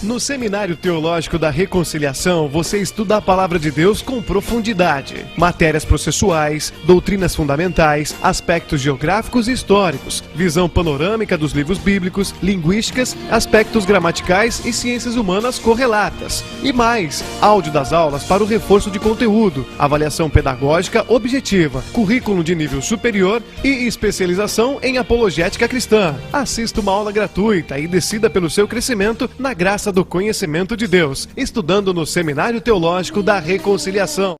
No Seminário Teológico da Reconciliação, você estuda a Palavra de Deus com profundidade. Matérias processuais, doutrinas fundamentais, aspectos geográficos e históricos, visão panorâmica dos livros bíblicos, linguísticas, aspectos gramaticais e ciências humanas correlatas. E mais, áudio das aulas para o reforço de conteúdo, avaliação pedagógica objetiva, currículo de nível superior e especialização em apologética cristã. Assista uma aula gratuita e decida pelo seu crescimento na graça do conhecimento de Deus, estudando no Seminário Teológico da Reconciliação.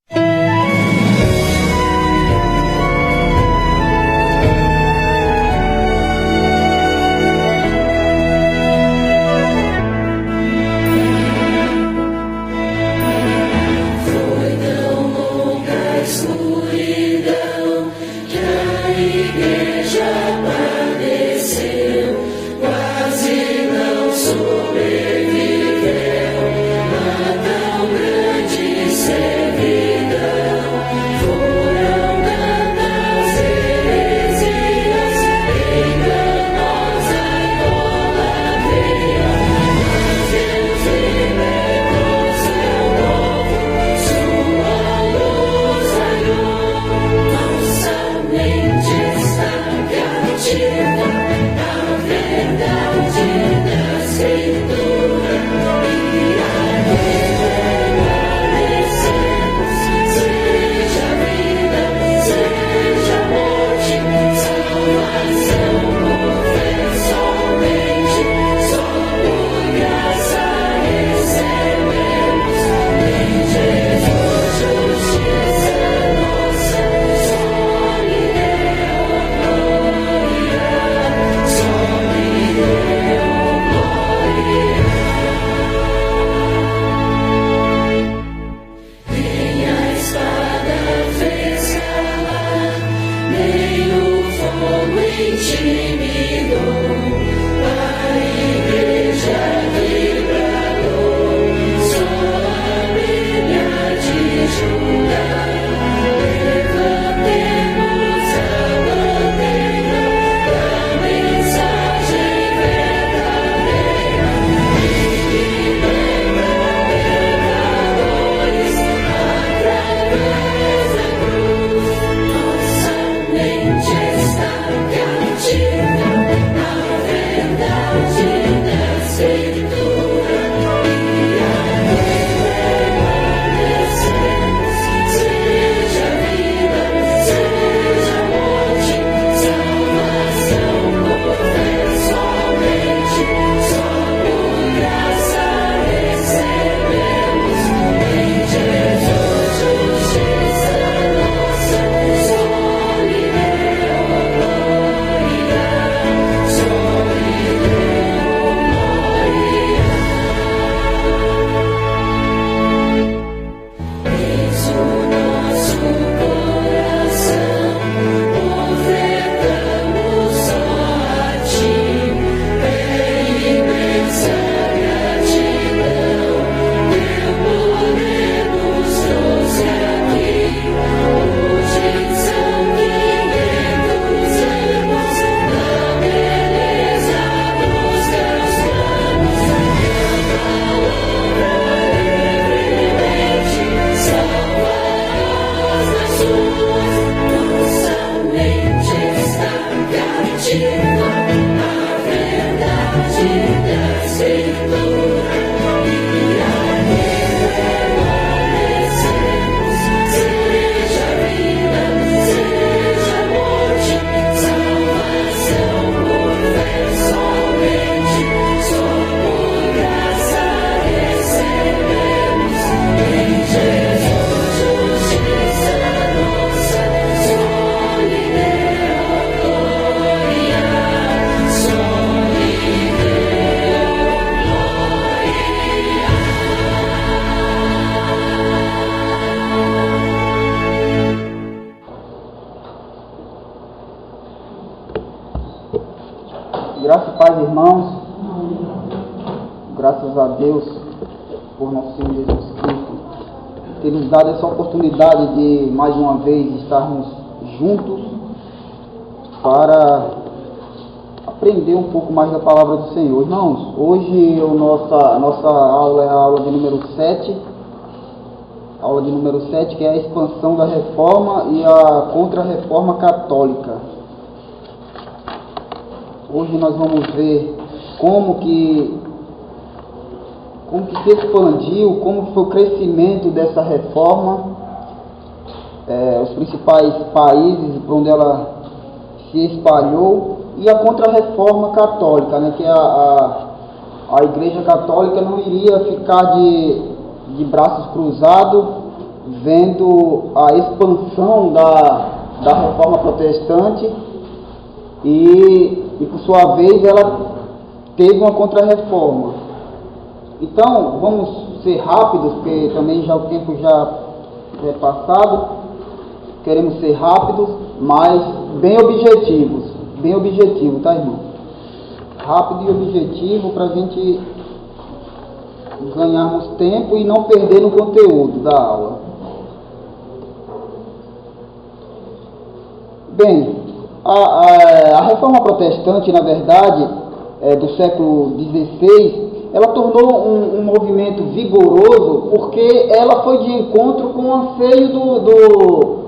Graças e paz, irmãos. Graças a Deus por nosso Senhor Jesus Cristo ter nos dado essa oportunidade de mais uma vez estarmos juntos para aprender um pouco mais da palavra do Senhor. Irmãos, hoje a nossa aula é a aula de número 7. Aula de número 7, que é a expansão da reforma e a contra-reforma católica. Hoje nós vamos ver como que se expandiu, como foi o crescimento dessa reforma, os principais países por onde ela se espalhou, e a contra-reforma católica, né, que a Igreja Católica não iria ficar de braços cruzados vendo a expansão da reforma protestante e por sua vez ela teve uma contra-reforma. Então vamos ser rápidos, porque também já o tempo já é passado. Queremos ser rápidos, mas bem objetivos, tá, irmão? Rápido e objetivo para a gente ganharmos tempo e não perder no conteúdo da aula. Bem, a reforma protestante, na verdade, do século XVI, ela tornou um movimento vigoroso porque ela foi de encontro com o anseio do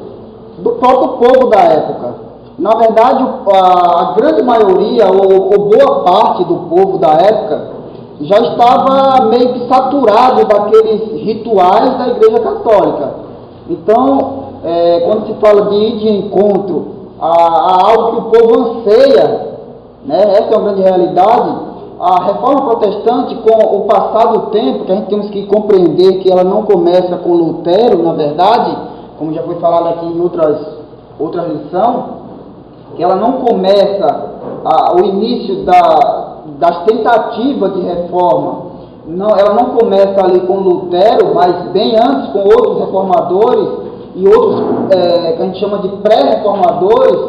próprio povo da época. Na verdade, a grande maioria, ou boa parte do povo da época, já estava meio que saturado daqueles rituais da Igreja Católica. Então, quando se fala de ir de encontro a algo que o povo anseia, né, essa é uma grande realidade. A reforma protestante, com o passar do tempo, que a gente temos que compreender que ela não começa com Lutero, na verdade, como já foi falado aqui em outra lição, que ela não começa o início das tentativas de reforma, ela não começa ali com Lutero, mas bem antes com outros reformadores e outros que a gente chama de pré-reformadores,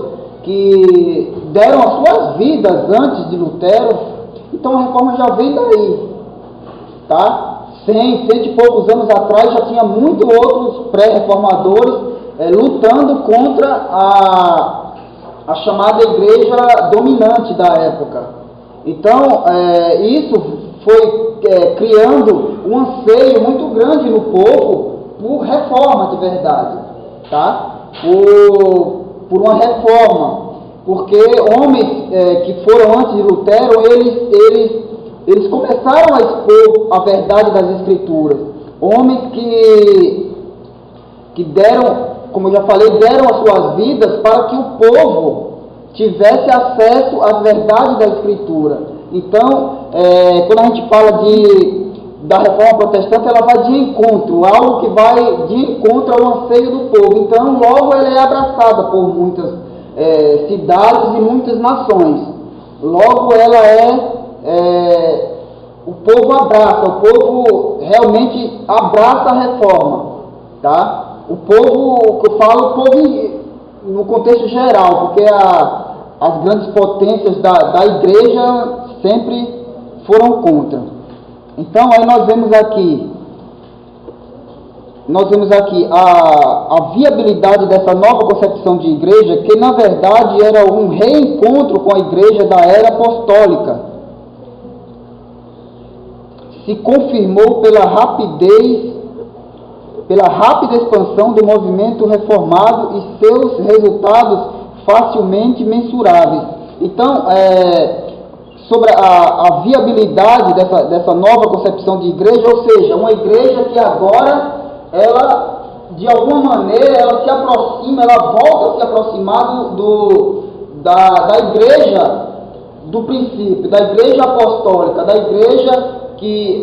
que deram as suas vidas antes de Lutero. Então a reforma já vem daí, tá? 100 e poucos anos atrás já tinha muitos outros pré-reformadores lutando contra a chamada igreja dominante da época. Então isso foi criando um anseio muito grande no povo por reforma de verdade, tá? Por uma reforma, porque homens que foram antes de Lutero, eles começaram a expor a verdade das Escrituras. Homens que deram, como eu já falei, deram as suas vidas para que o povo tivesse acesso às verdades da Escritura. Então, quando a gente fala da reforma protestante, ela vai de encontro, algo que vai de encontro ao anseio do povo. Então, logo ela é abraçada por muitas cidades e muitas nações. Logo ela o povo abraça, o povo realmente abraça a reforma, tá? O povo, que eu falo, o povo no contexto geral, porque as grandes potências da igreja sempre foram contra. Então aí nós vemos aqui a viabilidade dessa nova concepção de igreja, que na verdade era um reencontro com a igreja da era apostólica. Se confirmou pela rápida expansão do movimento reformado e seus resultados facilmente mensuráveis. Então, sobre a viabilidade dessa nova concepção de igreja, ou seja, uma igreja que agora, ela, de alguma maneira, ela se aproxima, ela volta a se aproximar da igreja do princípio, da igreja apostólica, da igreja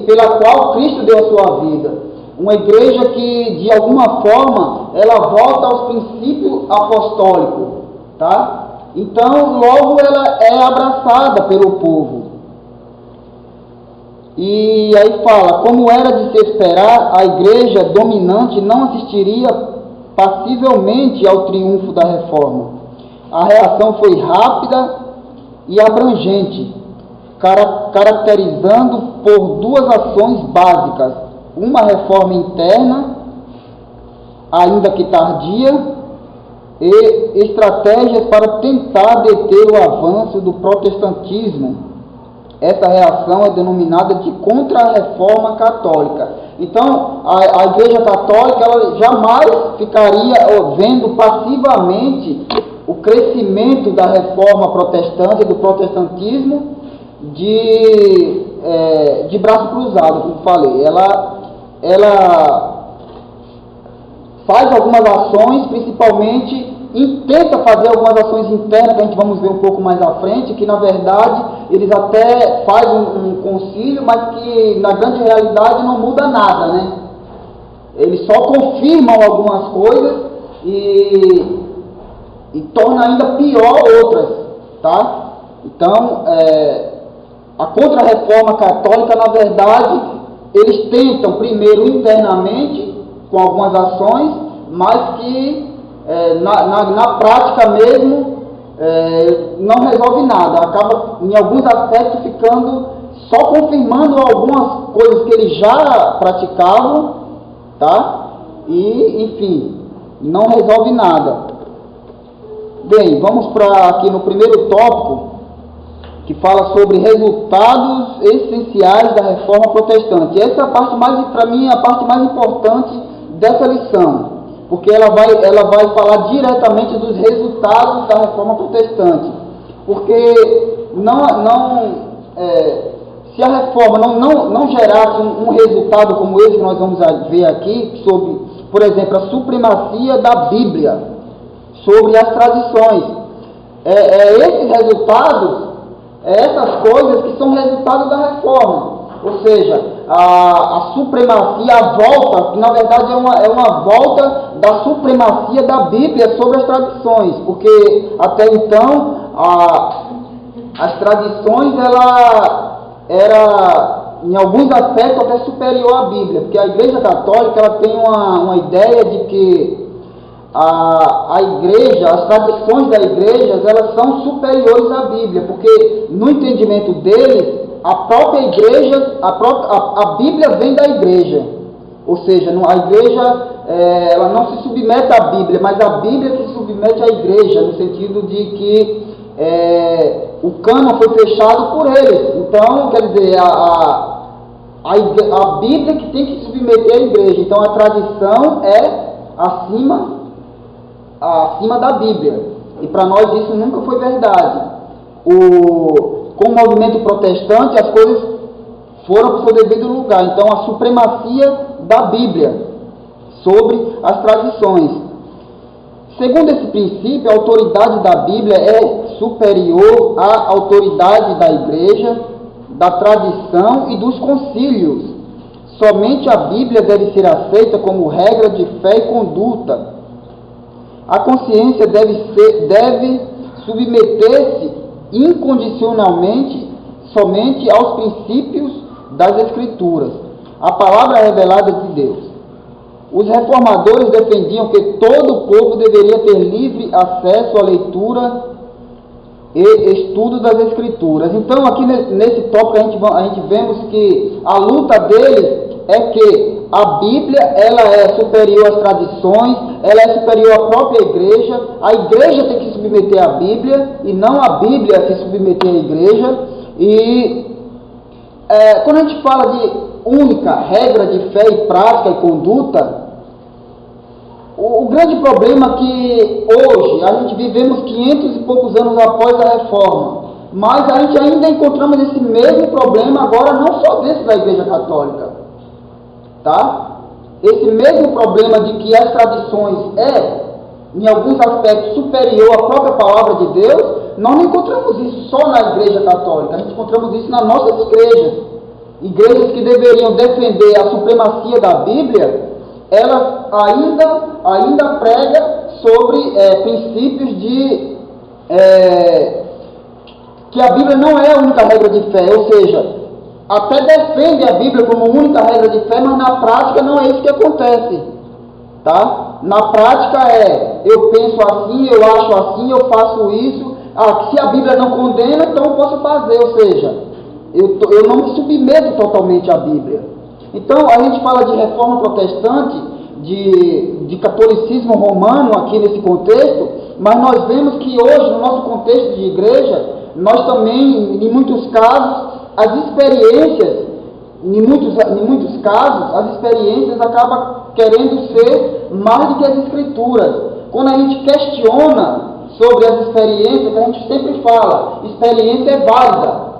pela qual Cristo deu a sua vida. Uma igreja que, de alguma forma, ela volta aos princípios apostólicos, tá? Então, logo ela é abraçada pelo povo. E aí fala, como era de se esperar, a igreja dominante não assistiria passivelmente ao triunfo da reforma. A reação foi rápida e abrangente, caracterizando por duas ações básicas: uma reforma interna, ainda que tardia, e estratégias para tentar deter o avanço do protestantismo. Essa reação é denominada de contra-reforma católica. Então, a Igreja Católica ela jamais ficaria vendo passivamente o crescimento da reforma protestante, do protestantismo, de braço cruzado, como falei. Ela faz algumas ações, principalmente tenta fazer algumas ações internas, que a gente vamos ver um pouco mais à frente, que na verdade eles até fazem um concílio, mas que na grande realidade não muda nada, né? Eles só confirmam algumas coisas e torna ainda pior outras, tá? Então, a contra-reforma católica, na verdade, eles tentam primeiro internamente, com algumas ações, mas que na prática mesmo não resolve nada, acaba em alguns aspectos ficando só confirmando algumas coisas que eles já praticavam, tá? E enfim, não resolve nada. Bem, vamos para aqui no primeiro tópico, que fala sobre resultados essenciais da reforma protestante. Essa é a parte mais, para mim, a parte mais importante dessa lição, porque ela vai falar diretamente dos resultados da reforma protestante, porque se a reforma não gerasse um resultado como esse que nós vamos ver aqui, sobre, por exemplo, a supremacia da Bíblia sobre as tradições, esses resultados, essas coisas que são resultado da reforma, ou seja, a supremacia, a volta, que na verdade é uma volta da supremacia da Bíblia sobre as tradições, porque até então as tradições ela era em alguns aspectos até superior à Bíblia, porque a Igreja Católica ela tem uma ideia de que a Igreja, as tradições da Igreja, elas são superiores à Bíblia, porque no entendimento deles, a própria Igreja, a Bíblia vem da Igreja, ou seja, a Igreja ela não se submete à Bíblia, mas a Bíblia se submete à Igreja, no sentido de que o cânon foi fechado por eles. Então, quer dizer, a Bíblia que tem que se submeter à Igreja. Então, a tradição é acima da Bíblia. E para nós isso nunca foi verdade. Com o movimento protestante, as coisas foram para o seu devido lugar. Então, a supremacia da Bíblia sobre as tradições. Segundo esse princípio, a autoridade da Bíblia é superior à autoridade da Igreja, da tradição e dos concílios. Somente a Bíblia deve ser aceita como regra de fé e conduta. A consciência deve submeter-se incondicionalmente somente aos princípios das Escrituras, a palavra revelada de Deus. Os reformadores defendiam que todo o povo deveria ter livre acesso à leitura e estudo das Escrituras. Então, aqui nesse tópico, a gente vemos que a luta deles é que a Bíblia ela é superior às tradições, ela é superior à própria Igreja. A Igreja tem que se submeter à Bíblia e não a Bíblia se submeter à Igreja. E quando a gente fala de única regra de fé e prática e conduta, o grande problema é que hoje a gente vivemos 500 e poucos anos após a Reforma, mas a gente ainda encontramos esse mesmo problema agora não só dentro da Igreja Católica, tá? Esse mesmo problema de que as tradições em alguns aspectos, superior à própria palavra de Deus, nós não encontramos isso só na Igreja Católica, a gente encontramos isso nas nossas igrejas. Igrejas que deveriam defender a supremacia da Bíblia, elas ainda pregam sobre princípios de que a Bíblia não é a única regra de fé, ou seja, até defende a Bíblia como única regra de fé, mas na prática não é isso que acontece, tá? Na prática eu penso assim, eu acho assim, eu faço isso, se a Bíblia não condena, então eu posso fazer, ou seja, eu não me submeto totalmente à Bíblia. Então, a gente fala de reforma protestante, de catolicismo romano aqui nesse contexto, mas nós vemos que hoje, no nosso contexto de igreja, nós também, em muitos casos, as experiências, em muitos casos, as experiências acabam querendo ser mais do que as Escrituras. Quando a gente questiona sobre as experiências, a gente sempre fala, experiência é válida.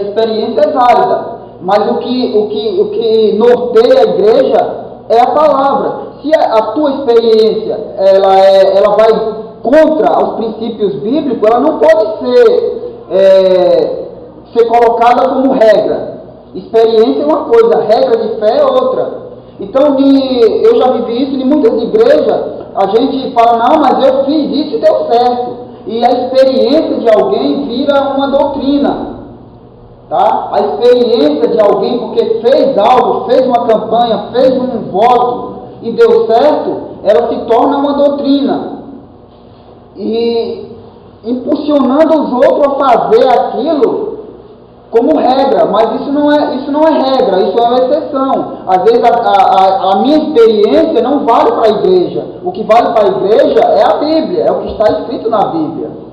Experiência é válida. Mas o que norteia a igreja é a palavra. Se a tua experiência ela vai contra os princípios bíblicos, ela não pode ser colocada como regra. Experiência é uma coisa, regra de fé é outra. Então, eu já vivi isso em muitas igrejas. A gente fala, não, mas eu fiz isso e deu certo. E a experiência de alguém vira uma doutrina. Tá? A experiência de alguém porque fez algo, fez uma campanha, fez um voto e deu certo, ela se torna uma doutrina. E impulsionando os outros a fazer aquilo como regra, mas isso não é regra, isso é uma exceção. Às vezes a minha experiência não vale para a igreja. O que vale para a igreja é a Bíblia, é o que está escrito na Bíblia.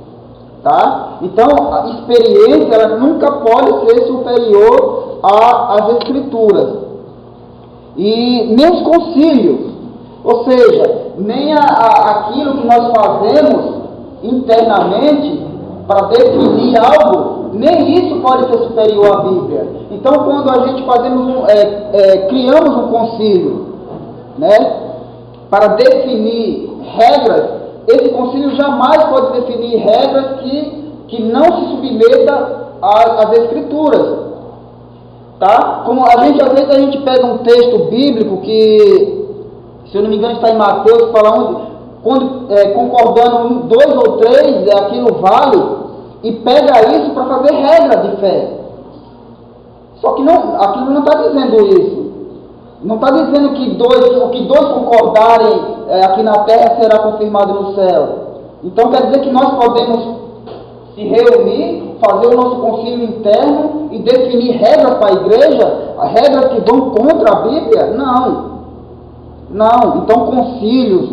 Tá? Então, a experiência ela nunca pode ser superior às Escrituras. E nem os concílios, ou seja, nem aquilo que nós fazemos internamente para definir algo, nem isso pode ser superior à Bíblia. Então, quando a gente criamos um concílio, né, para definir regras, esse concílio jamais pode definir regras que não se submeta às Escrituras. Tá? Como às vezes a gente pega um texto bíblico que, se eu não me engano, está em Mateus, fala concordando 2 ou 3, aquilo vale, e pega isso para fazer regra de fé. Só que aquilo não está dizendo isso. Não está dizendo que o que dois concordarem aqui na terra será confirmado no céu. Então quer dizer que nós podemos se reunir, fazer o nosso concílio interno e definir regras para a igreja, regras que vão contra a Bíblia? Não. Então concílios,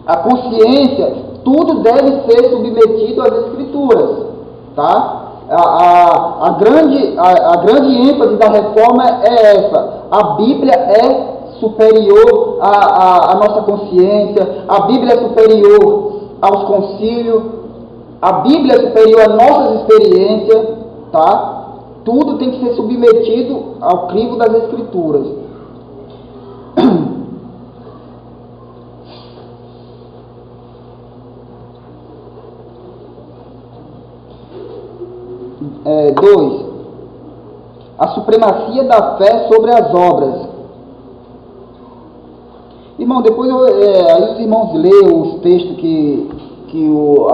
a consciência, tudo deve ser submetido às Escrituras. Tá? A grande ênfase da reforma é essa. A Bíblia é superior à nossa consciência, a Bíblia é superior aos concílios, a Bíblia é superior às nossas experiências, tá? Tudo tem que ser submetido ao crivo das Escrituras. 2. A supremacia da fé sobre as obras. Irmão, depois aí os irmãos leem os textos que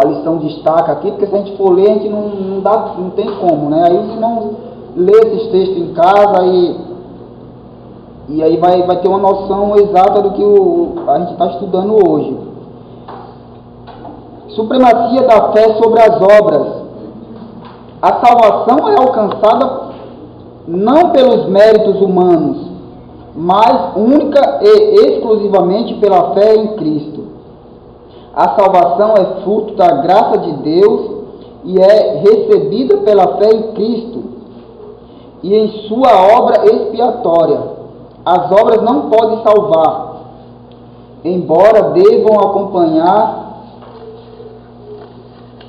a lição destaca aqui, porque se a gente for ler, a gente não tem como, né? Aí os irmãos lêem esses textos em casa e aí vai ter uma noção exata do que a gente está estudando hoje. Supremacia da fé sobre as obras. A salvação é alcançada não pelos méritos humanos, mas única e exclusivamente pela fé em Cristo. A salvação é fruto da graça de Deus e é recebida pela fé em Cristo e em sua obra expiatória. As obras não podem salvar, embora devam acompanhar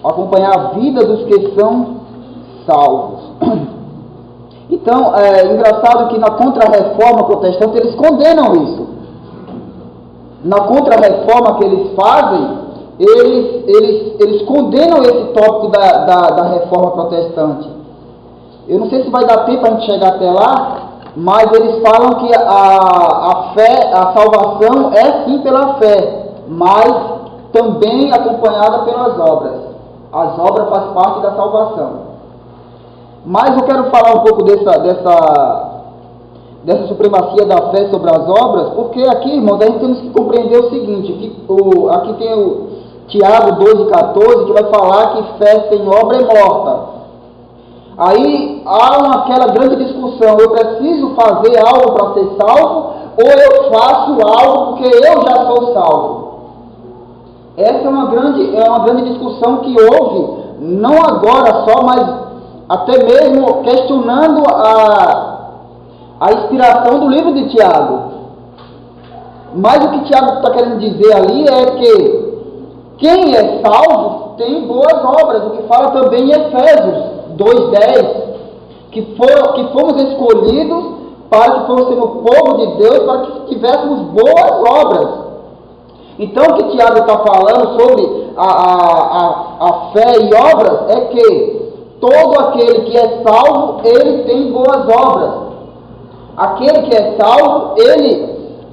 a vida dos que são salvos. Então, é engraçado que na Contra-Reforma Protestante eles condenam isso. Na Contra-Reforma que eles fazem, eles condenam esse tópico da Reforma Protestante. Eu não sei se vai dar tempo para a gente chegar até lá, mas eles falam que a fé, a salvação é sim pela fé, mas também acompanhada pelas obras. As obras fazem parte da salvação. Mas eu quero falar um pouco dessa supremacia da fé sobre as obras, porque aqui, irmãos, a gente temos que compreender o seguinte, que aqui tem o Tiago 2,14, que vai falar que fé sem obra é morta. Aí há aquela grande discussão, eu preciso fazer algo para ser salvo, ou eu faço algo porque eu já sou salvo? Essa é uma grande discussão que houve, não agora só, mas até mesmo questionando a inspiração do livro de Tiago. Mas o que Tiago está querendo dizer ali é que quem é salvo tem boas obras, o que fala também em Efésios 2:10, que fomos escolhidos para que fôssemos o povo de Deus, para que tivéssemos boas obras. Então o que Tiago está falando sobre a fé e obras é que todo aquele que é salvo, ele tem boas obras. Aquele que é salvo,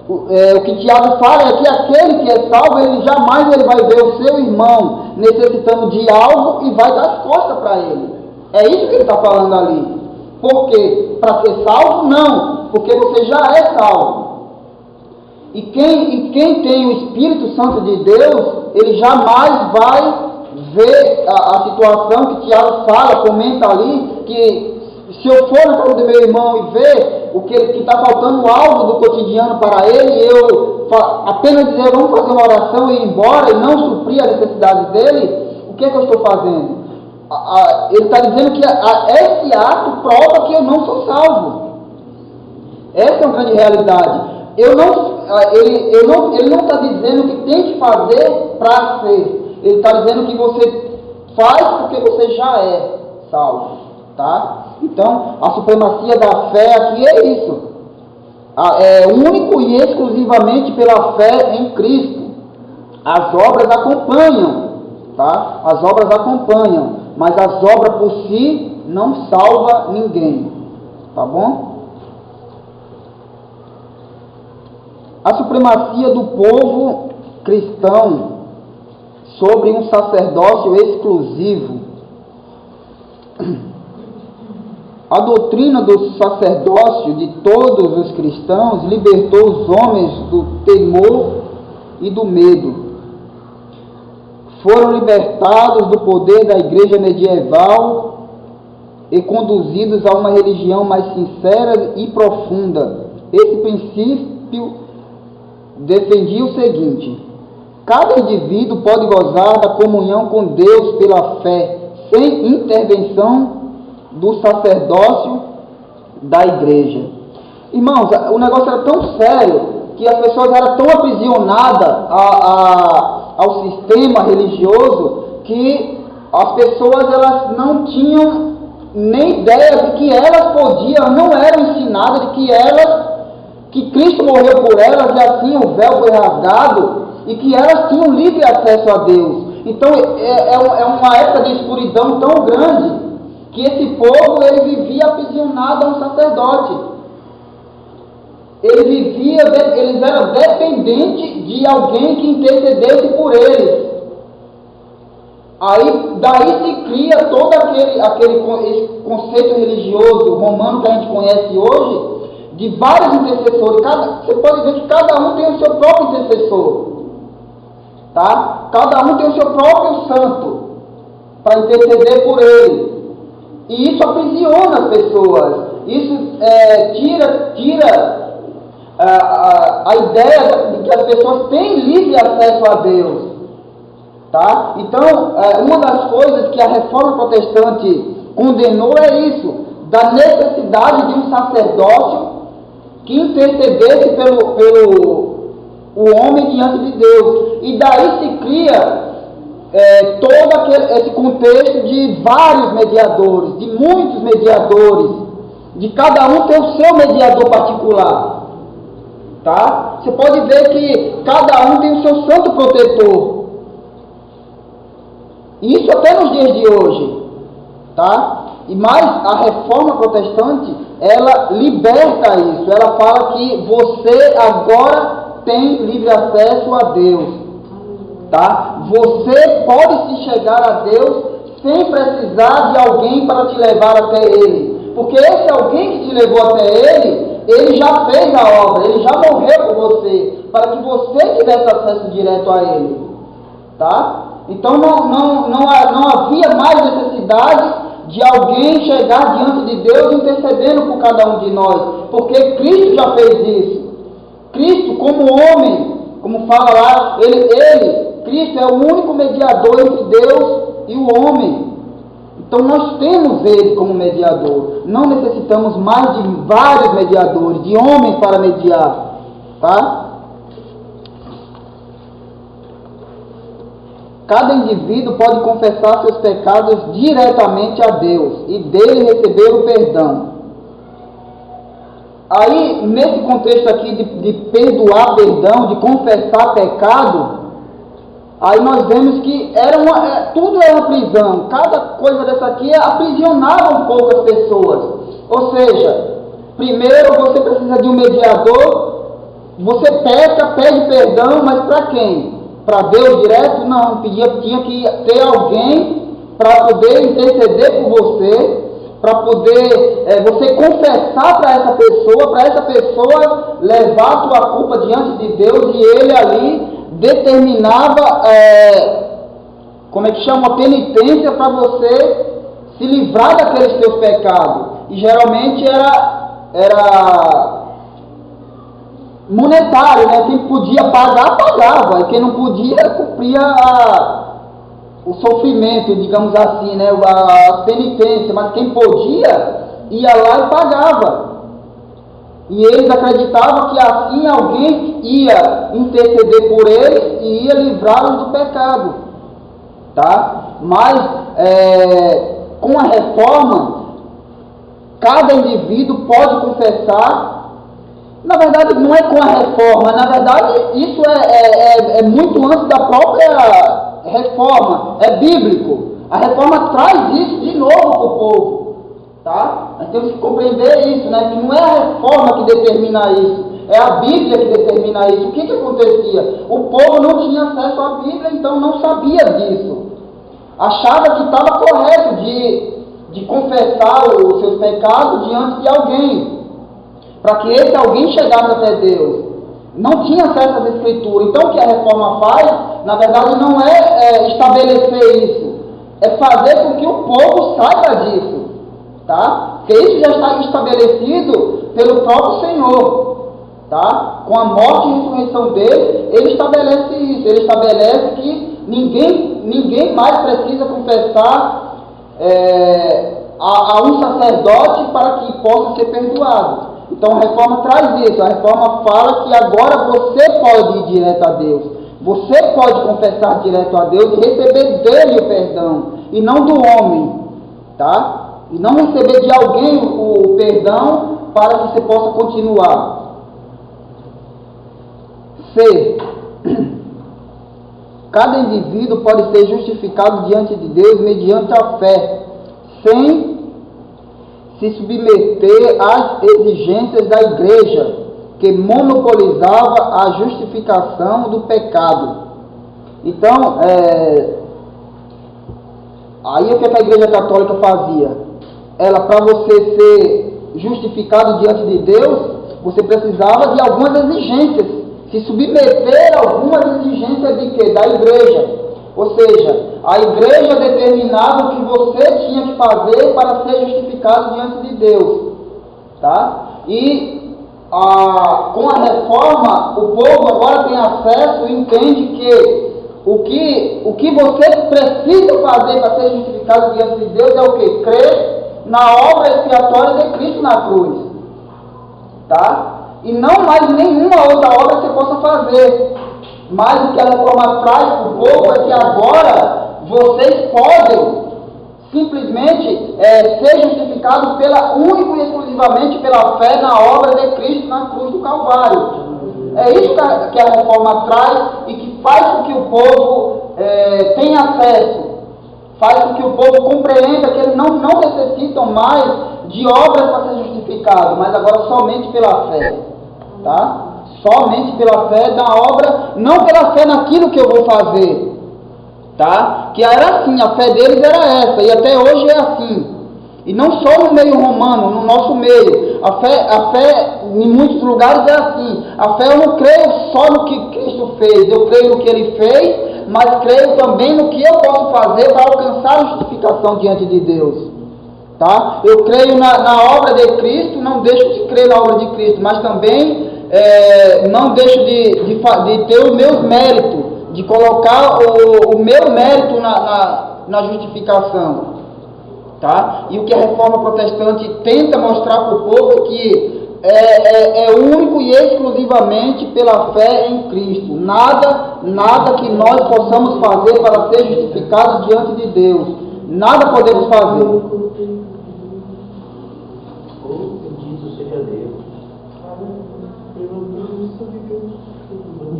o que Tiago fala é que aquele que é salvo, ele jamais vai ver o seu irmão necessitando de algo e vai dar as costas para ele. É isso que ele está falando ali. Por quê? Para ser salvo? Não, porque você já é salvo. E quem tem o Espírito Santo de Deus, ele jamais vai ver a situação que Tiago fala, comenta ali, que se eu for na casa do meu irmão e ver o que está faltando algo do cotidiano para ele, eu apenas dizer, vamos fazer uma oração e ir embora, e não suprir a necessidade dele, o que é que eu estou fazendo? Ele está dizendo que esse ato prova que eu não sou salvo. Essa é uma grande realidade. Ele não está dizendo que tem que fazer para ser. Ele está dizendo que você faz porque você já é salvo. Tá? Então, a supremacia da fé aqui é isso. É único e exclusivamente pela fé em Cristo. As obras acompanham. Tá? As obras acompanham. Mas as obras por si não salva ninguém. Tá bom? A supremacia do povo cristão sobre um sacerdócio exclusivo. A doutrina do sacerdócio de todos os cristãos libertou os homens do temor e do medo. Foram libertados do poder da igreja medieval e conduzidos a uma religião mais sincera e profunda. Esse princípio defendia o seguinte: cada indivíduo pode gozar da comunhão com Deus pela fé, sem intervenção do sacerdócio da igreja. Irmãos, o negócio era tão sério que as pessoas eram tão aprisionadas ao sistema religioso que as pessoas elas não tinham nem ideia de que elas podiam, não eram ensinadas de que Cristo morreu por elas e assim o véu foi rasgado e que elas tinham livre acesso a Deus. Então é uma época de escuridão tão grande que esse povo ele vivia aprisionado a um sacerdote. Eles eram dependentes de alguém que intercedesse por eles. Daí se cria todo esse conceito religioso romano que a gente conhece hoje, de vários intercessores. Você pode ver que cada um tem o seu próprio intercessor. Tá? Cada um tem o seu próprio santo para interceder por ele. E isso aprisiona as pessoas. Isso tira a ideia de que as pessoas têm livre acesso a Deus. Tá? Então, uma das coisas que a Reforma Protestante condenou é isso, da necessidade de um sacerdócio que intercedesse pelo homem diante de Deus. E daí se cria todo esse contexto de vários mediadores, de muitos mediadores, de cada um ter o seu mediador particular. Tá? Você pode ver que cada um tem o seu santo protetor. Isso até nos dias de hoje. Tá? Mas a Reforma Protestante, ela liberta isso. Ela fala que você agora tem livre acesso a Deus. Tá? Você pode se chegar a Deus sem precisar de alguém para te levar até Ele. Porque esse alguém que te levou até Ele já fez a obra, Ele já morreu por você, para que você tivesse acesso direto a Ele. Tá? Então não havia mais necessidade de alguém chegar diante de Deus intercedendo por cada um de nós, porque Cristo já fez isso. Cristo, como homem, como fala lá, ele Cristo é o único mediador entre Deus e o homem. Então nós temos Ele como mediador. Não necessitamos mais de vários mediadores, de homens para mediar. Tá? Cada indivíduo pode confessar seus pecados diretamente a Deus e dele receber o perdão. Aí, nesse contexto aqui de perdoar perdão, de confessar pecado, aí nós vemos que tudo era uma prisão. Cada coisa dessa aqui aprisionava um pouco as pessoas. Ou seja, primeiro você precisa de um mediador, você peca, pede perdão, mas para quem? Para Deus direto? Não, tinha que ter alguém para poder interceder por você, para poder você confessar para essa pessoa levar a tua culpa diante de Deus, e ele ali determinava, uma penitência para você se livrar daqueles teus pecados. E geralmente era monetário, né? Quem podia pagar, pagava, e quem não podia, cumpria o sofrimento, digamos assim, né? A penitência, mas quem podia, ia lá e pagava. E eles acreditavam que assim alguém ia interceder por eles e ia livrá-los do pecado. Tá? Mas, com a reforma, cada indivíduo pode confessar. Na verdade, não é com a reforma, na verdade, isso é muito antes da própria reforma, é bíblico. A reforma traz isso de novo para o povo, tá? Nós temos que compreender isso, né? Que não é a reforma que determina isso, é a Bíblia que determina isso. O que acontecia? O povo não tinha acesso à Bíblia, então não sabia disso. Achava que estava correto de confessar os seus pecados diante de alguém, para que esse alguém chegasse até Deus. Não tinha acesso às Escrituras. Então o que a reforma faz, na verdade, não é estabelecer isso, é fazer com que o povo saiba disso, tá? Porque isso já está estabelecido pelo próprio Senhor, tá? Com a morte e ressurreição dele, ele estabelece isso. Ele estabelece que ninguém mais precisa confessar a um sacerdote para que possa ser perdoado. Então a reforma traz isso. A reforma fala que agora você pode ir direto a Deus. Você pode confessar direto a Deus e receber dele o perdão, e não do homem, tá? E não receber de alguém o perdão para que você possa continuar. C. Cada indivíduo pode ser justificado diante de Deus mediante a fé, sem se submeter às exigências da igreja, que monopolizava a justificação do pecado. Então, aí o que a igreja católica fazia? Ela, para você ser justificado diante de Deus, você precisava de algumas exigências, se submeter a algumas exigências de quê? Da igreja. Ou seja, a igreja determinava o que você tinha que fazer para ser justificado diante de Deus. Tá? E com a reforma, o povo agora tem acesso e entende que o que você precisa fazer para ser justificado diante de Deus é o quê? Crer na obra expiatória de Cristo na cruz. Tá? E não mais nenhuma outra obra que você possa fazer. Mas o que a reforma traz para o povo é que agora vocês podem simplesmente ser justificados único e exclusivamente pela fé na obra de Cristo na cruz do Calvário. É isso que a reforma traz e que faz com que o povo tenha acesso, faz com que o povo compreenda que eles não necessitam mais de obras para ser justificados, mas agora somente pela fé. Tá? Somente pela fé da obra, não pela fé naquilo que eu vou fazer, tá? Que era assim, a fé deles era essa, e até hoje é assim. E não só no meio romano, no nosso meio. A fé em muitos lugares é assim. A fé, eu não creio só no que Cristo fez, eu creio no que Ele fez, mas creio também no que eu posso fazer para alcançar a justificação diante de Deus. Tá? Eu creio na obra de Cristo, não deixo de crer na obra de Cristo, mas também não deixo de ter os meus méritos, de colocar o meu mérito na justificação. Tá? E o que a reforma protestante tenta mostrar para o povo que é único e exclusivamente pela fé em Cristo. Nada que nós possamos fazer para ser justificados diante de Deus. Nada podemos fazer.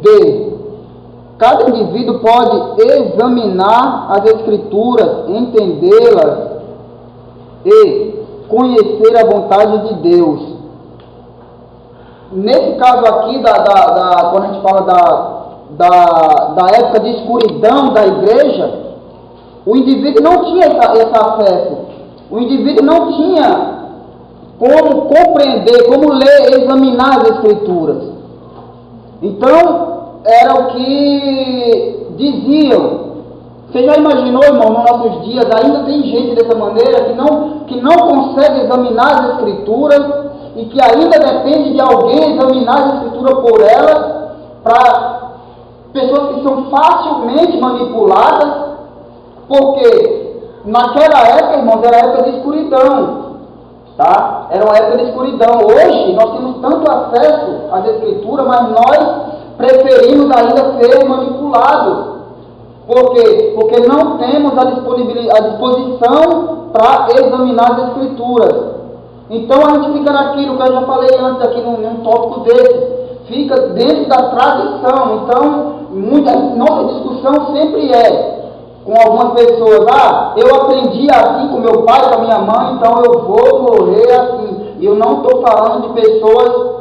D. Cada indivíduo pode examinar as Escrituras, entendê-las e conhecer a vontade de Deus. Nesse caso aqui, quando a gente fala da época de escuridão da igreja, o indivíduo não tinha esse acesso. O indivíduo não tinha como compreender, como ler, examinar as Escrituras. Então, era o que diziam. Você já imaginou, irmão, nos nossos dias, ainda tem gente dessa maneira que não consegue examinar as Escrituras e que ainda depende de alguém examinar as Escrituras por ela, para pessoas que são facilmente manipuladas, porque naquela época, irmãos, era a época de escuridão, tá? Era uma época de escuridão. Hoje, nós temos tanto acesso às Escrituras, mas nós preferimos ainda ser manipulados. Por quê? Porque não temos a disposição para examinar as Escrituras. Então a gente fica naquilo que eu já falei antes aqui num tópico desse. Fica dentro da tradição. Então, nossa discussão sempre é com algumas pessoas. Eu aprendi assim com meu pai, com a minha mãe, então eu vou morrer assim. E eu não estou falando de pessoas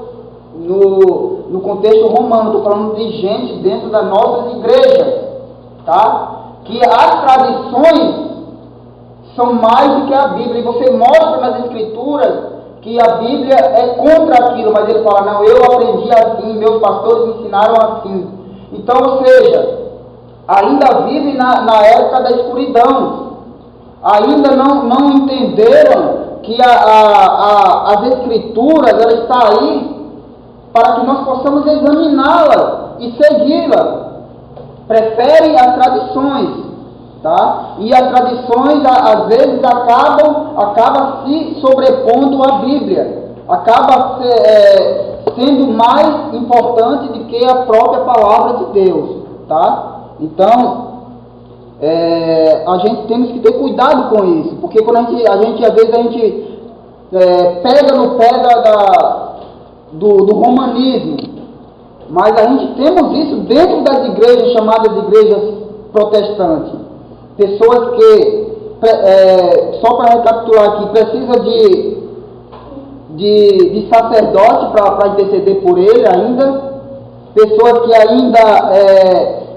no contexto romano, estou falando de gente dentro das nossas igrejas. Tá? Que as tradições são mais do que a Bíblia, e você mostra nas Escrituras que a Bíblia é contra aquilo, mas ele fala, não, eu aprendi assim, meus pastores me ensinaram assim. Então, ou seja, ainda vivem na época da escuridão, ainda não entenderam que as Escrituras, ela está aí para que nós possamos examiná-la e segui-la. Preferem as tradições, tá? E as tradições às vezes acabam se sobrepondo à Bíblia, acaba sendo mais importante do que a própria palavra de Deus, tá? Então, a gente temos que ter cuidado com isso, porque quando às vezes a gente pega no pé do romanismo. Mas a gente temos isso dentro das igrejas chamadas igrejas protestantes. Pessoas que, só para recapitular aqui, precisam de sacerdote para interceder por ele ainda. Pessoas que ainda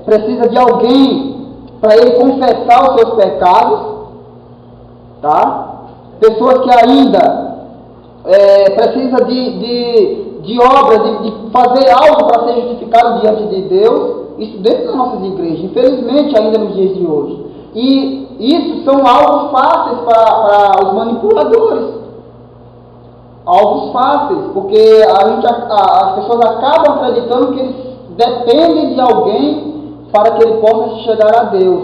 precisam de alguém para ele confessar os seus pecados. Tá? Pessoas que ainda precisam de obras, de fazer algo para ser justificado diante de Deus, isso dentro das nossas igrejas, infelizmente ainda nos dias de hoje. E isso são alvos fáceis para os manipuladores, alvos fáceis, porque as pessoas acabam acreditando que eles dependem de alguém para que ele possa chegar a Deus.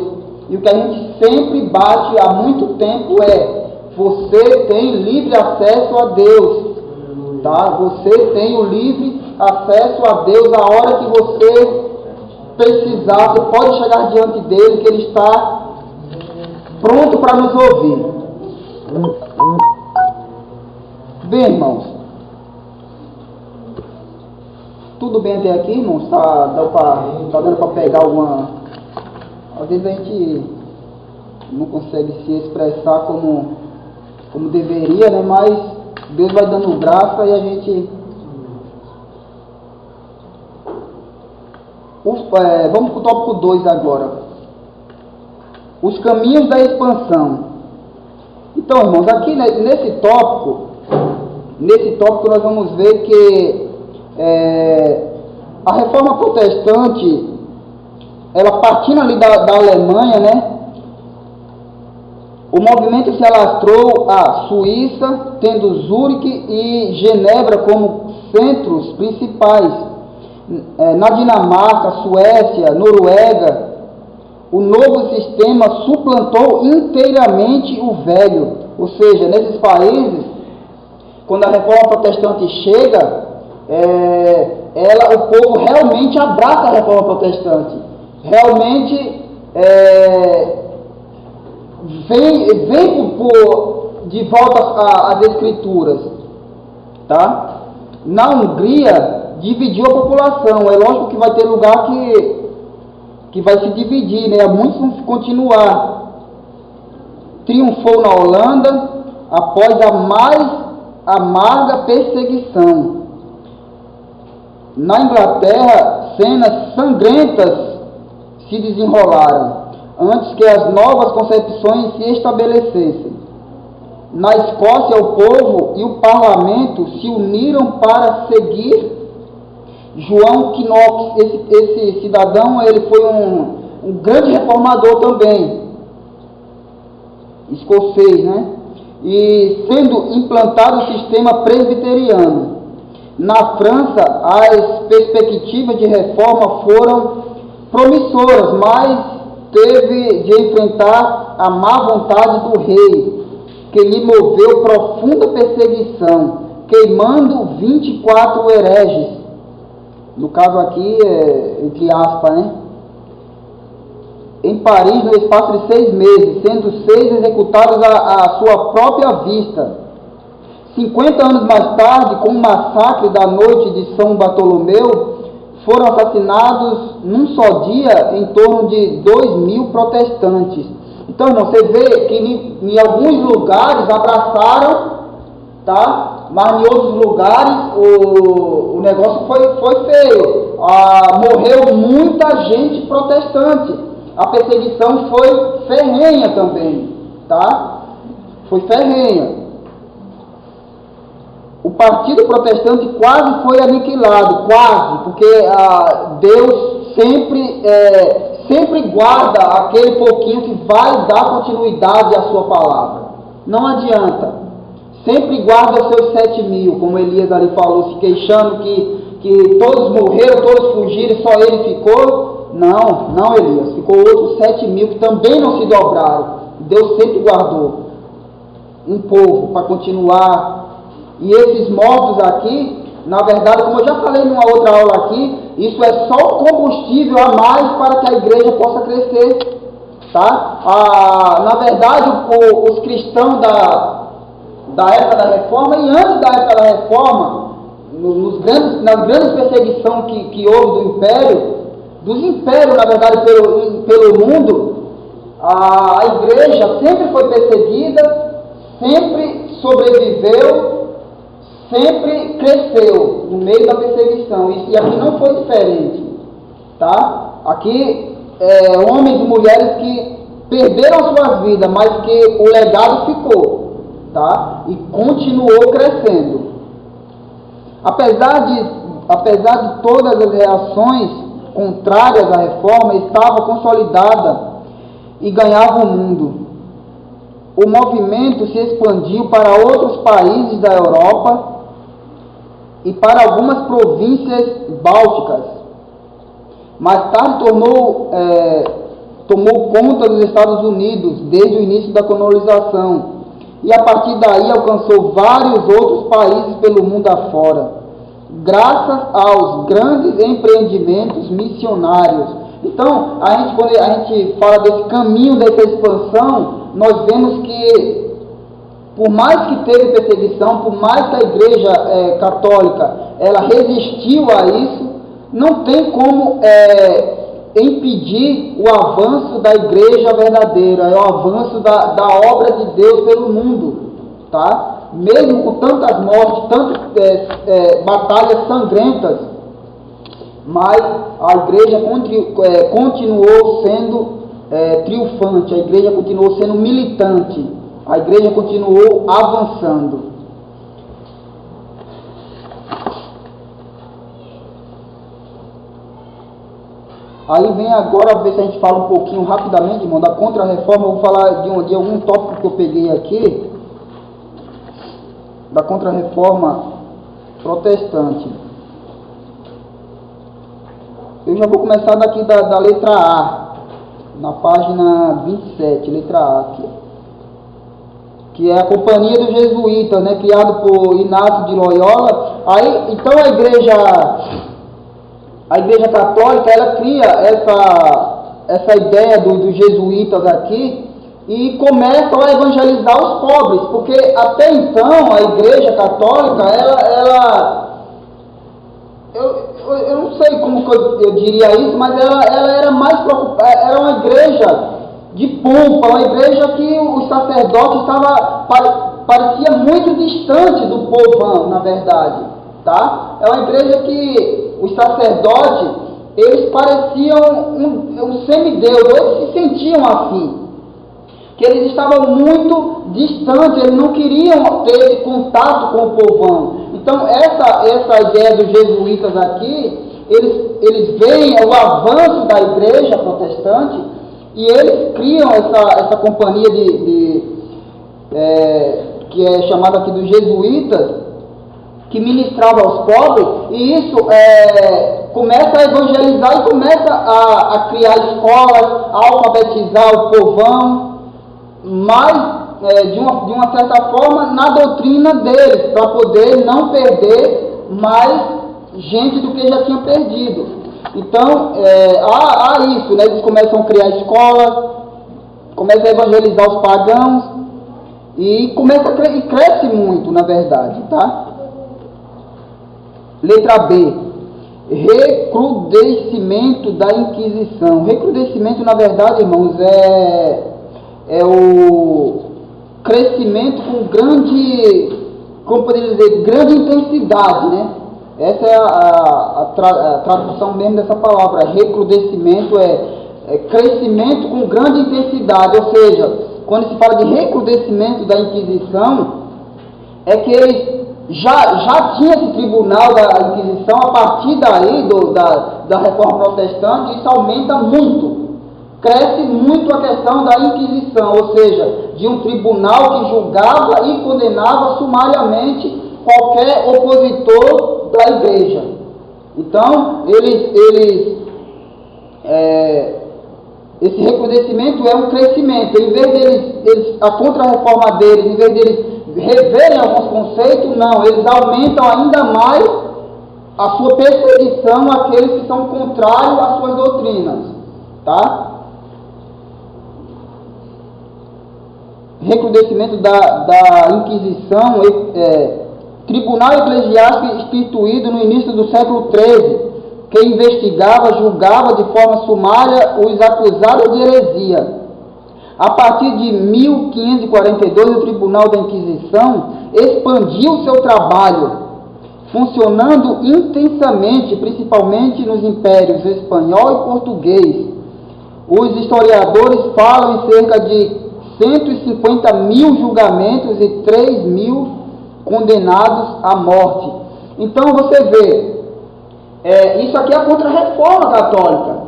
E o que a gente sempre bate há muito tempo você tem livre acesso a Deus. Tá? Você tem o livre acesso a Deus a hora que você precisar. Você pode chegar diante dele, que ele está pronto para nos ouvir. Bem, irmãos, tudo bem até aqui, irmãos? Tá dando para pegar alguma... Às vezes a gente não consegue se expressar como deveria, né? Mas Deus vai dando graça e a gente... vamos para o tópico 2 agora. Os caminhos da expansão. Então, irmãos, aqui nesse tópico nós vamos ver que a reforma protestante, ela partindo ali da Alemanha, né? O movimento se alastrou à Suíça, tendo Zurique e Genebra como centros principais. na Dinamarca, Suécia, Noruega, o novo sistema suplantou inteiramente o velho. Ou seja, nesses países, quando a reforma protestante chega, o povo realmente abraça a reforma protestante. Realmente vem de volta às escrituras. Tá? Na Hungria, dividiu a população. É lógico que vai ter lugar que vai se dividir, né? Muitos vão continuar. Triunfou na Holanda após a mais amarga perseguição. Na Inglaterra, cenas sangrentas se desenrolaram antes que as novas concepções se estabelecessem. Na Escócia, o povo e o parlamento se uniram para seguir João Knox. Esse cidadão, ele foi um grande reformador também, escocês, né? E sendo implantado o sistema presbiteriano. Na França, as perspectivas de reforma foram promissoras, mas teve de enfrentar a má vontade do rei, que lhe moveu profunda perseguição, queimando 24 hereges. No caso aqui, entre aspas, né? Em Paris, no espaço de 6 meses, sendo 6 executados à sua própria vista. 50 anos mais tarde, com o massacre da noite de São Bartolomeu, foram assassinados num só dia em torno de 2.000 protestantes. Então, irmão, você vê que em alguns lugares abraçaram, tá? Mas em outros lugares o negócio foi feio. Morreu muita gente protestante. A perseguição foi ferrenha também, tá? Foi ferrenha. O partido protestante quase foi aniquilado, quase, porque Deus sempre guarda aquele pouquinho que vai dar continuidade à sua palavra. Não adianta. Sempre guarda os seus 7.000, como Elias ali falou, se queixando que todos morreram, todos fugiram e só ele ficou. Não, Elias. Ficou outros 7.000 que também não se dobraram. Deus sempre guardou um povo para continuar. E esses mortos aqui, na verdade, como eu já falei numa outra aula aqui, isso é só combustível a mais para que a igreja possa crescer. Tá? Na verdade, os cristãos da época da reforma e antes da época da reforma, nas grandes perseguições que houve dos impérios, na verdade, pelo mundo, a igreja sempre foi perseguida, sempre sobreviveu, sempre cresceu no meio da perseguição. E aqui não foi diferente. Tá? Aqui, homens e mulheres que perderam suas vidas, mas que o legado ficou. Tá? E continuou crescendo. Apesar de todas as reações contrárias à reforma, estava consolidada e ganhava o mundo. O movimento se expandiu para outros países da Europa e para algumas províncias bálticas. Mais tarde tomou conta dos Estados Unidos desde o início da colonização e a partir daí alcançou vários outros países pelo mundo afora, graças aos grandes empreendimentos missionários. Então, quando a gente fala desse caminho dessa expansão, nós vemos que, por mais que teve perseguição, por mais que a igreja católica ela resistiu a isso, não tem como impedir o avanço da igreja verdadeira, o avanço da obra de Deus pelo mundo, tá? Mesmo com tantas mortes, tantas batalhas sangrentas, mas a igreja continuou sendo triunfante, a igreja continuou sendo militante, a igreja continuou avançando. Aí vem agora, ver se a gente fala um pouquinho rapidamente, irmão, da contra-reforma. Eu vou falar de algum tópico que eu peguei aqui, da contra-reforma protestante. Eu já vou começar daqui da letra A, na página 27, letra A aqui, que é a Companhia dos Jesuítas, né, criado por Inácio de Loyola. Aí, então a Igreja Católica, ela cria essa ideia dos jesuítas aqui e começam a evangelizar os pobres, porque até então a Igreja Católica, eu não sei como que eu diria isso, mas ela era mais preocupada, era uma igreja de pompa, uma igreja que os sacerdotes parecia muito distante do povão, na verdade, tá? É uma igreja que os sacerdotes, eles pareciam um semideus, eles se sentiam assim, que eles estavam muito distantes, eles não queriam ter esse contato com o povão. Então essa ideia dos jesuítas aqui, eles veem o avanço da igreja protestante e eles criam essa companhia que é chamada aqui dos jesuítas, que ministrava aos pobres, e isso começa a evangelizar e começa a criar escolas, a alfabetizar o povão, mas de uma certa forma na doutrina deles, para poder não perder mais gente do que já tinha perdido. Então há isso, né? Eles começam a criar escolas, começam a evangelizar os pagãos e cresce muito, na verdade, tá? Letra B, recrudescimento da Inquisição. Recrudescimento, na verdade, irmãos, é o crescimento com grande, como poderia dizer, grande intensidade, né? Essa é a tradução mesmo dessa palavra. Recrudescimento é crescimento com grande intensidade, ou seja, quando se fala de recrudescimento da Inquisição, é que eles já tinha esse tribunal da Inquisição. A partir daí, da Reforma Protestante, isso aumenta muito. Cresce muito a questão da Inquisição, ou seja, de um tribunal que julgava e condenava sumariamente qualquer opositor da igreja. Então, esse recrudescimento é um crescimento. Em vez deles a contra-reforma deles, em vez deles reverem alguns conceitos, não, eles aumentam ainda mais a sua perseguição àqueles que são contrários às suas doutrinas, tá? Recrudescimento da Inquisição, tribunal eclesiástico instituído no início do século XIII, que investigava, julgava de forma sumária os acusados de heresia. A partir de 1542, o Tribunal da Inquisição expandiu seu trabalho, funcionando intensamente, principalmente nos impérios espanhol e português. Os historiadores falam em cerca de 150 mil julgamentos e 3 mil condenados à morte. Então você vê, isso aqui é a contra-reforma católica,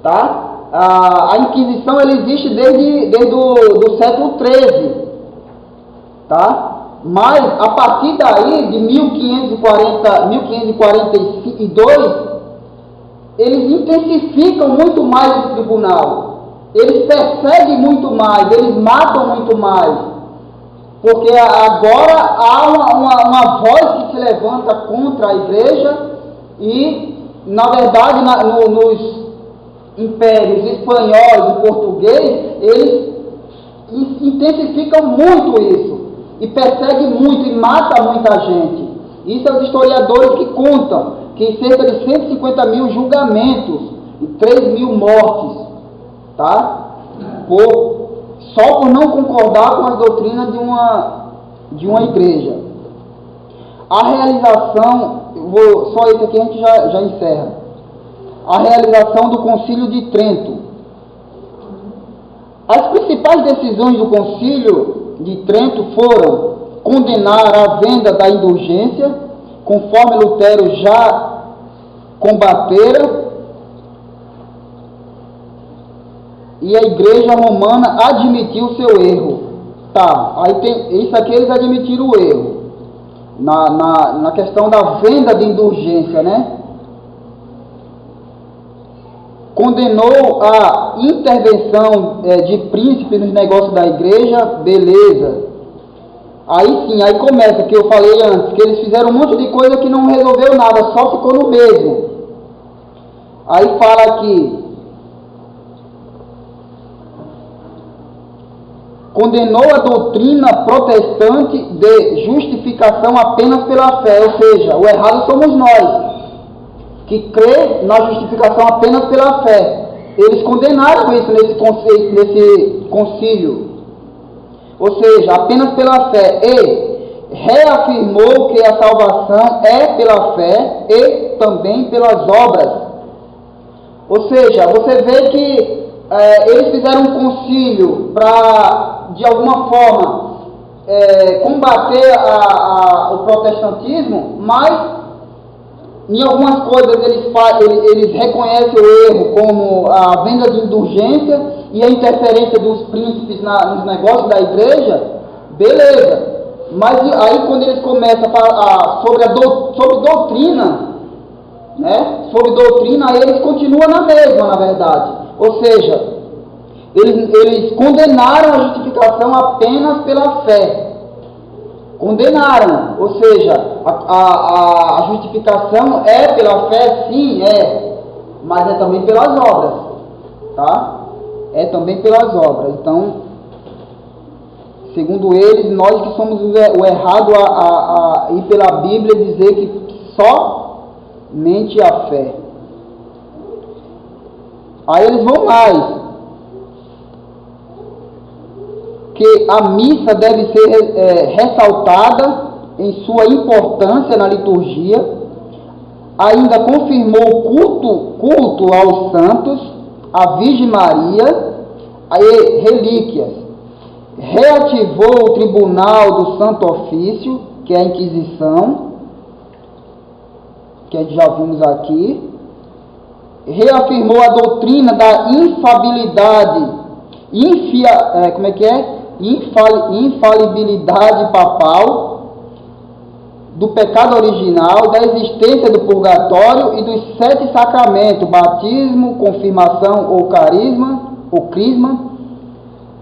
tá? A Inquisição ela existe desde o século XIII, tá? Mas a partir daí, de 1542, eles intensificam muito mais esse tribunal. Eles perseguem muito mais, eles matam muito mais. Porque agora há uma voz que se levanta contra a igreja e, na verdade, nos impérios espanhol e português, eles intensificam muito isso, e perseguem muito, e matam muita gente. Isso é os historiadores que contam, que cerca de 150 mil julgamentos e 3 mil mortes, tá? Só por não concordar com as doutrinas de uma igreja. A realização, só isso aqui a gente já encerra. A realização do Concílio de Trento. As principais decisões do Concílio de Trento foram condenar a venda da indulgência, conforme Lutero já combatera, e a Igreja Romana admitiu seu erro. Tá, aí isso aqui eles admitiram o erro, na questão da venda de indulgência, né? condenou a intervenção de príncipe nos negócios da igreja, beleza. Aí sim, aí começa, que eu falei antes, que eles fizeram um monte de coisa que não resolveu nada, só ficou no mesmo. Aí fala aqui, condenou a doutrina protestante de justificação apenas pela fé, ou seja, o errado somos nós, que crê na justificação apenas pela fé. Eles condenaram isso nesse concílio, ou seja, apenas pela fé, e reafirmou que a salvação é pela fé e também pelas obras. Ou seja, você vê que eles fizeram um concílio para, de alguma forma, combater o protestantismo, mas em algumas coisas eles reconhecem o erro, como a venda de indulgência e a interferência dos príncipes nos negócios da igreja, beleza. Mas aí quando eles começam a falar sobre doutrina, né? Sobre doutrina, aí eles continuam na mesma, na verdade. Ou seja, eles condenaram a justificação apenas pela fé. Condenaram, ou seja, a justificação é pela fé, sim, mas é também pelas obras, tá? É também pelas obras. Então, segundo eles, nós que somos o errado a ir pela Bíblia dizer que somente a fé. Aí eles vão mais, que a missa deve ser ressaltada em sua importância na liturgia. Ainda confirmou o culto aos santos, à Virgem Maria e relíquias. Reativou o tribunal do Santo Ofício, que é a Inquisição, que já vimos aqui. Reafirmou a doutrina da infabilidade, infalibilidade papal, do pecado original, da existência do purgatório e dos 7 sacramentos: batismo, confirmação ou crisma,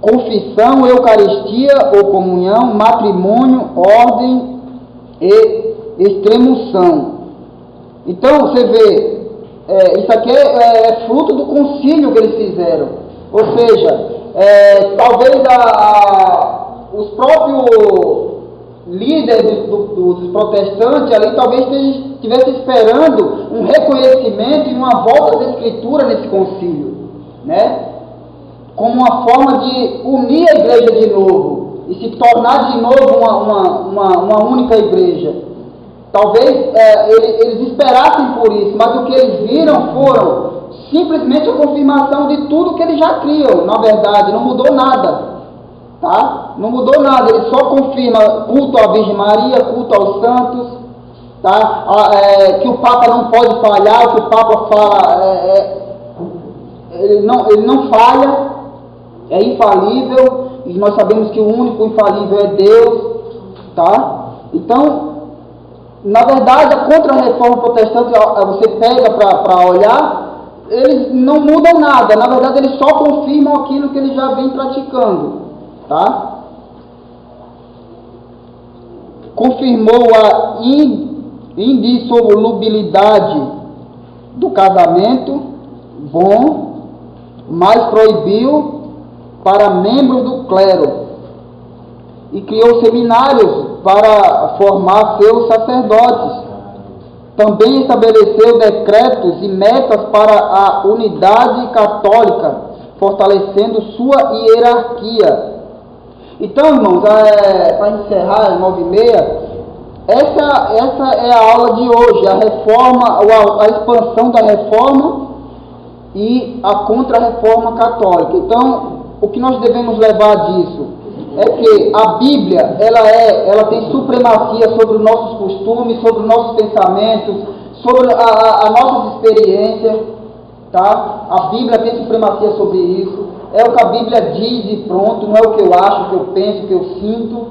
confissão, eucaristia ou comunhão, matrimônio, ordem e extremunção. Então você vê, isso aqui é fruto do concílio que eles fizeram. Ou seja, talvez os próprios líderes dos protestantes ali talvez estivessem esperando um reconhecimento e uma volta da Escritura nesse concílio, né? Como uma forma de unir a igreja de novo e se tornar de novo uma única igreja. Talvez eles esperassem por isso, mas o que eles viram foram simplesmente a confirmação de tudo que eles já criam. Na verdade, não mudou nada, tá? Não mudou nada, ele só confirma culto à Virgem Maria, culto aos santos, tá? Que o Papa não pode falhar, o que o Papa fala, ele não falha, é infalível, e nós sabemos que o único infalível é Deus, tá? Então, na verdade, a contra-reforma protestante, você pega para olhar, eles não mudam nada. Na verdade, eles só confirmam aquilo que eles já vêm praticando, tá? Confirmou a indissolubilidade do casamento bom, mas proibiu para membros do clero e criou seminários para formar seus sacerdotes. Também estabeleceu decretos e metas para a unidade católica, fortalecendo sua hierarquia. Então, irmãos, para encerrar, 9h30, essa é a aula de hoje, a reforma, a expansão da reforma e a contra-reforma católica. Então, o que nós devemos levar disso é que a Bíblia, ela tem supremacia sobre os nossos costumes, sobre os nossos pensamentos, sobre as nossas experiências, tá? A Bíblia tem supremacia sobre isso, é o que a Bíblia diz e pronto, não é o que eu acho, o que eu penso, o que eu sinto,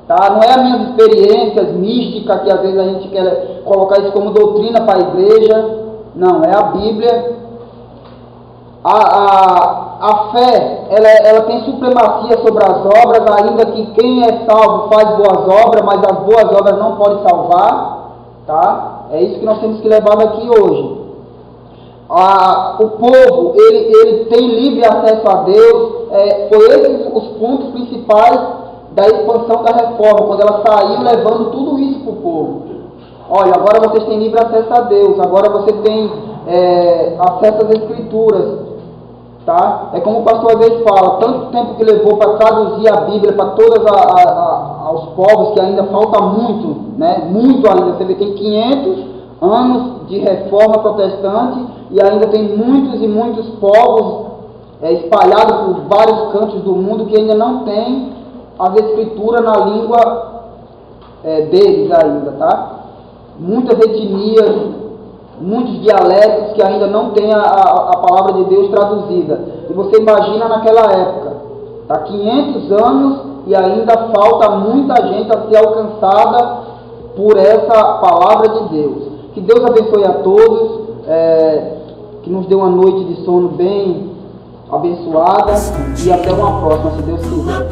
tá? Não é as minhas experiências místicas, que às vezes a gente quer colocar isso como doutrina para a igreja, não, é a Bíblia. A fé, ela tem supremacia sobre as obras, ainda que quem é salvo faz boas obras, mas as boas obras não podem salvar, tá? É isso que nós temos que levar daqui hoje. O povo, ele tem livre acesso a Deus. Foi esses os pontos principais da expansão da reforma, quando ela saiu levando tudo isso para o povo. Olha, agora vocês têm livre acesso a Deus, agora você tem acesso às Escrituras. Tá? É como o pastor às vezes fala, tanto tempo que levou para traduzir a Bíblia para todos os povos, que ainda falta muito, né? Muito ainda. Você vê que tem 500 anos de reforma protestante e ainda tem muitos e muitos povos espalhados por vários cantos do mundo que ainda não tem as Escrituras na língua deles ainda, tá? Muitas etnias, muitos dialetos que ainda não têm a palavra de Deus traduzida. E você imagina naquela época, tá 500 anos e ainda falta muita gente a ser alcançada por essa palavra de Deus. Que Deus abençoe a todos, que nos dê uma noite de sono bem abençoada e até uma próxima, se Deus quiser.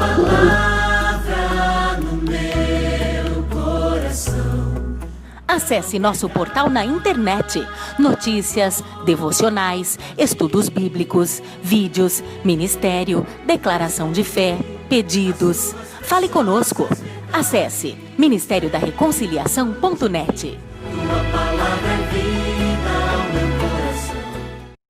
Acesse nosso portal na internet. Notícias, devocionais, estudos bíblicos, vídeos, ministério, declaração de fé, pedidos. Fale conosco. Acesse ministériodareconciliação.net.